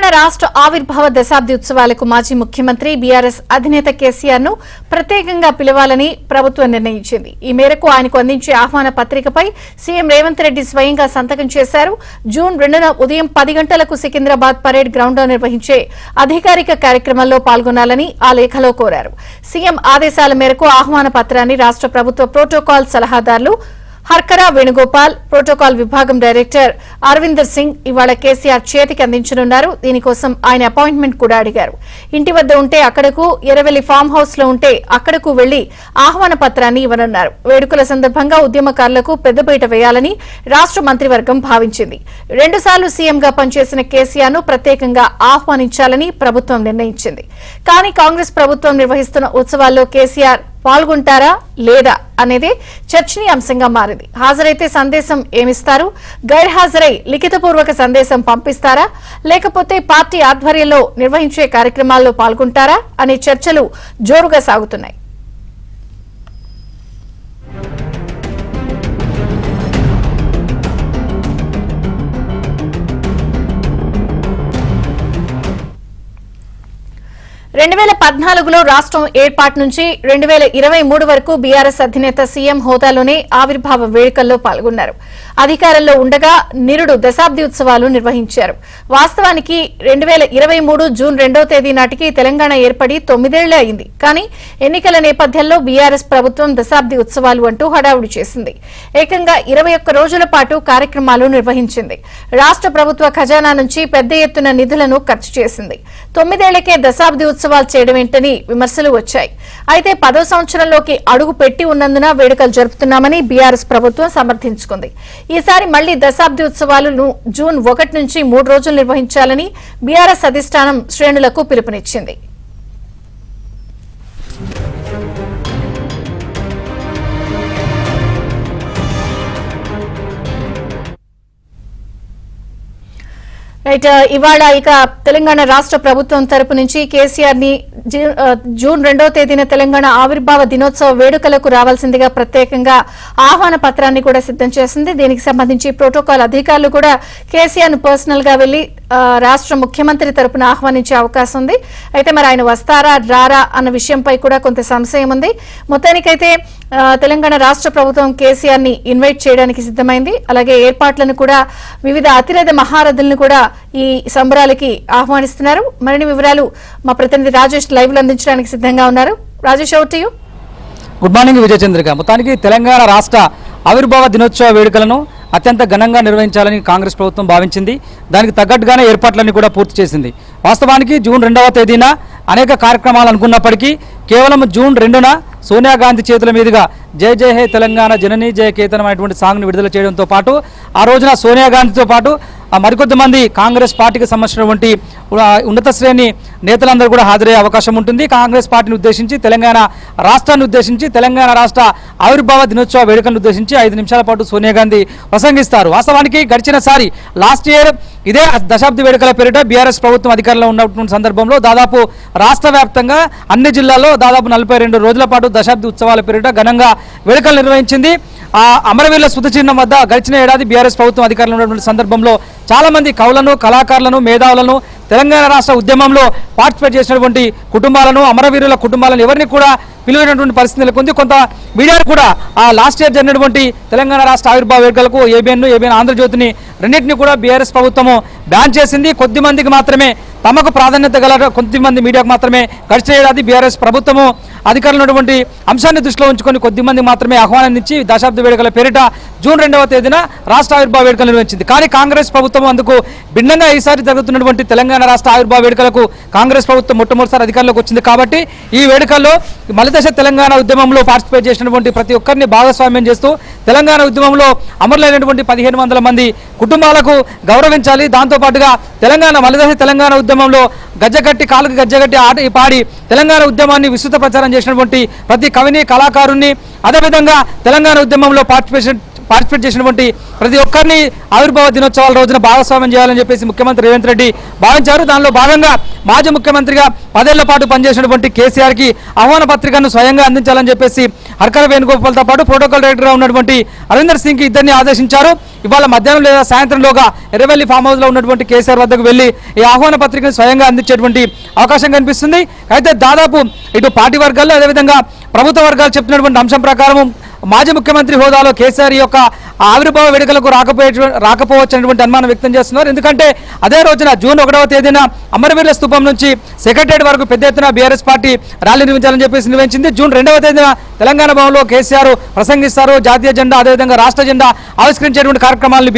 తెలంగాణ రాష్ట్ర ఆవిర్భావ దశాబ్ది ఉత్సవాలకు మాజీ ముఖ్యమంత్రి బీఆర్ఎస్ అధినేత కేసీఆర్ ను ప్రత్యేకంగా పిలవాలని ప్రభుత్వం నిర్ణయించింది. ఈ మేరకు ఆయనకు అందించే ఆహ్వాన పత్రికపై సీఎం రేవంత్ రెడ్డి స్వయంగా సంతకం చేశారు. జూన్ 2న ఉదయం 10 గంటలకు సికింద్రాబాద్ పరేడ్ గ్రౌండ్లో నిర్వహించే అధికారిక కార్యక్రమంలో పాల్గొనాలని ఆ లేఖలో కోరారు. సీఎం ఆదేశాల మేరకు ఆహ్వాన పత్రాన్ని రాష్ట్ర ప్రభుత్వ ప్రోటోకాల్ సలహాదారులు హర్కరా వేణుగోపాల్, ప్రోటోకాల్ విభాగం డైరెక్టర్ అరవిందర్ సింగ్ ఇవాళ కేసీఆర్ చేతికి అందించనున్నారు. దీనికోసం ఆయన అపాయింట్మెంట్ కూడా అడిగారు. ఇంటి వద్ద ఉంటే అక్కడకు, ఎర్రవెల్లి ఫామ్ హౌస్ లో ఉంటే అక్కడకు వెళ్లి ఆహ్వాన పత్రాన్ని ఇవ్వనున్నారు. వేడుకల సందర్భంగా ఉద్యమకారులకు పెద్దపీట వేయాలని రాష్ట్ర మంత్రివర్గం భావించింది. 2 సార్లు సీఎంగా పనిచేసిన కేసీఆర్ ను ప్రత్యేకంగా ఆహ్వానించాలని ప్రభుత్వం నిర్ణయించింది. కానీ కాంగ్రెస్ ప్రభుత్వం నిర్వహిస్తున్న ఉత్సవాల్లో కేసీఆర్ పాల్గొంటారా లేదా అనేది చర్చనీయాంశంగా మారింది. హాజరైతే సందేశం ఏమిస్తారు? గైర్హాజరై లిఖితపూర్వక సందేశం పంపిస్తారా? లేకపోతే పార్టీ ఆధ్వర్యంలో నిర్వహించే కార్యక్రమాల్లో పాల్గొంటారా అనే చర్చలు జోరుగా సాగుతున్నాయి. రెండు 2014లో రాష్ట్రం ఏర్పాటు నుంచి 2023 వరకు బీఆర్ఎస్ అధినేత సీఎం హోదాలోనే ఆవిర్భావ వేడుకల్లో పాల్గొన్నారు. అధికారంలో ఉండగా నిరుడు దశాబ్ది ఉత్సవాలు నిర్వహించారు. వాస్తవానికి 2023 జూన్ 2వ తేదీ నాటికి తెలంగాణ ఏర్పడి 9 ఏళ్లే అయింది. కానీ ఎన్నికల నేపథ్యంలో బీఆర్ఎస్ ప్రభుత్వం దశాబ్ది ఉత్సవాలు అంటూ హడావుడి చేసింది. ఏకంగా 21 రోజుల పాటు కార్యక్రమాలు నిర్వహించింది. రాష్ట్ర ప్రభుత్వ ఖజానా నుంచి పెద్ద ఎత్తున నిధులను ఖర్చు చేసింది. 9 ఏళ్లకే దశాబ్ది ఉత్సవాలు చేయడం ఏంటని విమర్శలు వచ్చాయి. అయితే 10వ సంవత్సరంలోకి అడుగు పెట్టి ఉన్నందున వేడుకలు జరుపుతున్నామని బీఆర్ఎస్ ప్రభుత్వం సమర్థించుకుంది. ఈసారి మళ్లీ దశాబ్ది ఉత్సవాలను జూన్ 1 నుంచి 3 రోజులు నిర్వహించాలని బీఆర్ఎస్ అధిష్టానం శ్రేణులకు పిలుపునిచ్చింది. ఇవాళ ఇక తెలంగాణ రాష్ట్ర ప్రభుత్వం తరపు నుంచి కేసీఆర్ ని జూన్ 2వ తేదీన తెలంగాణ ఆవిర్భావ దినోత్సవ వేడుకలకు రావాల్సిందిగా ప్రత్యేకంగా ఆహ్వాన పత్రాన్ని కూడా సిద్ధం చేసింది. దీనికి సంబంధించి ప్రోటోకాల్ అధికారులు కూడా కేసీఆర్ ను పర్సనల్ గా వెళ్లి రాష్ట్ర ముఖ్యమంత్రి తరపున ఆహ్వానించే అవకాశం ఉంది. అయితే మరి ఆయన వస్తారా రారా అన్న విషయంపై కూడా కొంత సంశయం ఉంది. మొత్తానికైతే తెలంగాణ రాష్ట్ర ప్రభుత్వం కేసీఆర్ ని ఇన్వైట్ చేయడానికి సిద్ధమైంది. అలాగే ఏర్పాట్లను కూడా వివిధ అతిరథ మహారథులను కూడా ఈ సంబరాలకి ఆహ్వానిస్తున్నారు. మరిన్ని వివరాలు మా ప్రతినిధి రాజేష్ లైవ్ లో అందించడానికి సిద్ధంగా ఉన్నారు. Rajesh, over to you. Good morning Vijayachandrika. మొత్తానికి తెలంగాణ రాష్ట్ర ఆవిర్భావ దినోత్సవ వేడుకలను అత్యంత ఘనంగా నిర్వహించాలని కాంగ్రెస్ ప్రభుత్వం భావించింది. దానికి తగ్గట్టుగానే ఏర్పాట్లన్నీ కూడా పూర్తి చేసింది. వాస్తవానికి జూన్ 2వ తేదీన అనేక కార్యక్రమాలు అనుకున్నప్పటికీ కేవలం జూన్ 2న సోనియా గాంధీ చేతుల మీదుగా జై జై హే తెలంగాణ జననీ జయ కేతనం అనేటువంటి సాంగ్ను విడుదల చేయడంతో పాటు ఆ రోజున సోనియా గాంధీతో పాటు మరికొద్ది మంది కాంగ్రెస్ పార్టీకి సంబంధించినటువంటి ఉన్నత శ్రేణి నేతలందరూ కూడా హాజరయ్యే అవకాశం ఉంటుంది. కాంగ్రెస్ పార్టీని ఉద్దేశించి, తెలంగాణ రాష్ట్రాన్ని ఉద్దేశించి, తెలంగాణ రాష్ట్ర ఆవిర్భావ దినోత్సవ వేడుకలను ఉద్దేశించి 5 నిమిషాల పాటు సోనియా గాంధీ ప్రసంగిస్తారు. వాస్తవానికి గడిచినసారి లాస్ట్ ఇయర్ ఇదే దశాబ్ది వేడుకల పేరిట బీఆర్ఎస్ ప్రభుత్వం అధికారంలో ఉన్నటువంటి సందర్భంలో దాదాపు రాష్ట్ర వ్యాప్తంగా అన్ని జిల్లాల్లో దాదాపు 42 రోజుల పాటు దశాబ్ది ఉత్సవాల పేరిట ఘనంగా వేడుకలు నిర్వహించింది. ఆ అమరవీరుల స్మృతి చిహ్నం వద్ద గడిచిన ఏడాది బీఆర్ఎస్ ప్రభుత్వం అధికారంలో ఉన్నటువంటి సందర్భంలో చాలా మంది కవులను, కళాకారులను, మేధావులను, తెలంగాణ రాష్ట్ర ఉద్యమంలో పార్టిసిపేట్ చేసినటువంటి కుటుంబాలను, అమరవీరుల కుటుంబాలను ఎవరిని కూడా పిలువైనటువంటి పరిస్థితి నెలకొంది. కొంత మీడియాను కూడా ఆ లాస్ట్ ఇయర్ జరిగినటువంటి తెలంగాణ రాష్ట్ర ఆవిర్భావ వేడుకలకు ఏబిఎన్ ఆంధ్రజ్యోతిని రెండింటినీ కూడా బీఆర్ఎస్ ప్రభుత్వము బ్యాన్ చేసింది. కొద్ది మందికి మాత్రమే, తమకు ప్రాధాన్యత గల కొద్దిమంది మీడియాకు మాత్రమే గడిచిన ఏడాది బీఆర్ఎస్ ప్రభుత్వము అధికారంలో ఉన్నటువంటి అంశాన్ని దృష్టిలో ఉంచుకొని కొద్దిమంది మాత్రమే ఆహ్వానించి దశాబ్ది వేడుకల పేరిట జూన్ 2వ తేదీన రాష్ట్ర ఆవిర్భావ వేడుకలు నిర్వహించింది. కానీ కాంగ్రెస్ ప్రభుత్వం అందుకు భిన్నంగా ఈసారి జరుగుతున్నటువంటి తెలంగాణ రాష్ట్ర ఆవిర్భావ వేడుకలకు కాంగ్రెస్ ప్రభుత్వం మొట్టమొదటిసారి అధికారంలోకి వచ్చింది. కాబట్టి ఈ వేడుకల్లో మలిదశ తెలంగాణ ఉద్యమంలో పార్టిసిపేట్ చేసినటువంటి ప్రతి ఒక్కరిని భాగస్వామ్యం చేస్తూ తెలంగాణ ఉద్యమంలో అమరులైనటువంటి 1500 మంది కుటుంబాలకు గౌరవించాలి. దాంతోపాటుగా మలిదశ తెలంగాణ ఉద్యమంలో గజ్జగట్టి, కాలుకి గజ్జగట్టి ఆట పాడి తెలంగాణ ఉద్యమాన్ని విస్తృత ప్రచారం చేసినటువంటి ప్రతి కవిని, కళాకారుని, అదేవిధంగా తెలంగాణ ఉద్యమంలో పార్టిసిపేట్ చేసినటువంటి ప్రతి ఒక్కరిని ఆవిర్భావ దినోత్సవాల రోజున భాగస్వామ్యం చేయాలని చెప్పేసి ముఖ్యమంత్రి రేవంత్ రెడ్డి భావించారు. దానిలో భాగంగా మాజీ ముఖ్యమంత్రిగా 10 ఏళ్ల పాటు పనిచేసినటువంటి కేసీఆర్కి ఆహ్వాన పత్రికను స్వయంగా అందించాలని చెప్పేసి హర్కల వేణుగోపాల్తో పాటు ప్రోటోకాల్ డైరెక్టర్గా ఉన్నటువంటి అరవిందర్ సింగ్కి ఇద్దరిని ఆదేశించారు. ఇవాళ మధ్యాహ్నం లేదా సాయంత్రంలోగా ఎర్రవెల్లి ఫామ్ హౌస్లో ఉన్నటువంటి కేసీఆర్ వద్దకు వెళ్లి ఈ ఆహ్వాన పత్రికను స్వయంగా అందించేటువంటి అవకాశం కనిపిస్తుంది. అయితే దాదాపు ఇటు పార్టీ వర్గాల్లో అదేవిధంగా ప్రభుత్వ వర్గాలు చెప్తున్నటువంటి అంశం ప్రకారం మాజీ ముఖ్యమంత్రి హోదాలో కేసీఆర్ యొక్క ఆవిర్భావ వేడుకలకు రాకపోవచ్చు అనేటువంటి అనుమానం వ్యక్తం చేస్తున్నారు. ఎందుకంటే అదే రోజున జూన్ 1వ తేదీన అమరవీరుల స్థూపం నుంచి సెక్రటరియట్ వరకు పెద్ద ఎత్తున బీఆర్ఎస్ పార్టీ ర్యాలీ నిర్వహించాలని చెప్పేసి నిర్వహించింది. జూన్ 2వ తేదీన తెలంగాణ భవన్లో కేసీఆర్ ప్రసంగిస్తారు. జాతీయ జెండా అదేవిధంగా రాష్ట్ర జెండా ఆవిష్కరించేటువంటి కార్యక్రమాలను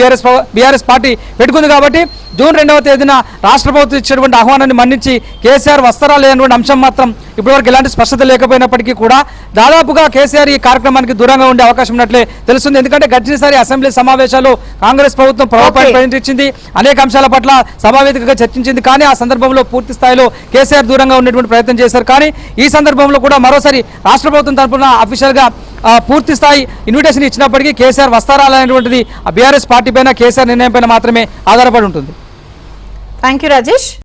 బీఆర్ఎస్ పార్టీ పెట్టుకుంది. కాబట్టి జూన్ 2వ తేదీన రాష్ట్ర ప్రభుత్వం ఇచ్చినటువంటి ఆహ్వానాన్ని మన్నించి కేసీఆర్ వస్తారా లేనటువంటి అంశం మాత్రం ఇప్పటివరకు ఎలాంటి స్పష్టత లేకపోయినప్పటికీ కూడా దాదాపుగా కేసీఆర్ ఈ కార్యక్రమానికి దూరంగా ఉండే అవకాశం ఉన్నట్లే తెలుస్తుంది. ఎందుకంటే గడిచినసారి అసెంబ్లీ సమావేశాల్లో కాంగ్రెస్ ప్రభుత్వం ప్రతిపాదించింది, అనేక అంశాల పట్ల సభావేదికగా చర్చించింది. కానీ ఆ సందర్భంలో పూర్తి స్థాయిలో కేసీఆర్ దూరంగా ఉండేటువంటి ప్రయత్నం చేశారు. కానీ ఈ సందర్భంలో కూడా మరోసారి రాష్ట్ర ప్రభుత్వం తరఫున అఫీషియల్గా పూర్తి స్థాయి ఇన్విటేషన్ ఇచ్చినప్పటికీ కేసీఆర్ వస్తారా అనేటువంటిది బీఆర్ఎస్ పార్టీ పైన కేసీఆర్ నిర్ణయం పైన మాత్రమే ఆధారపడి ఉంటుంది. Thank you Rajesh.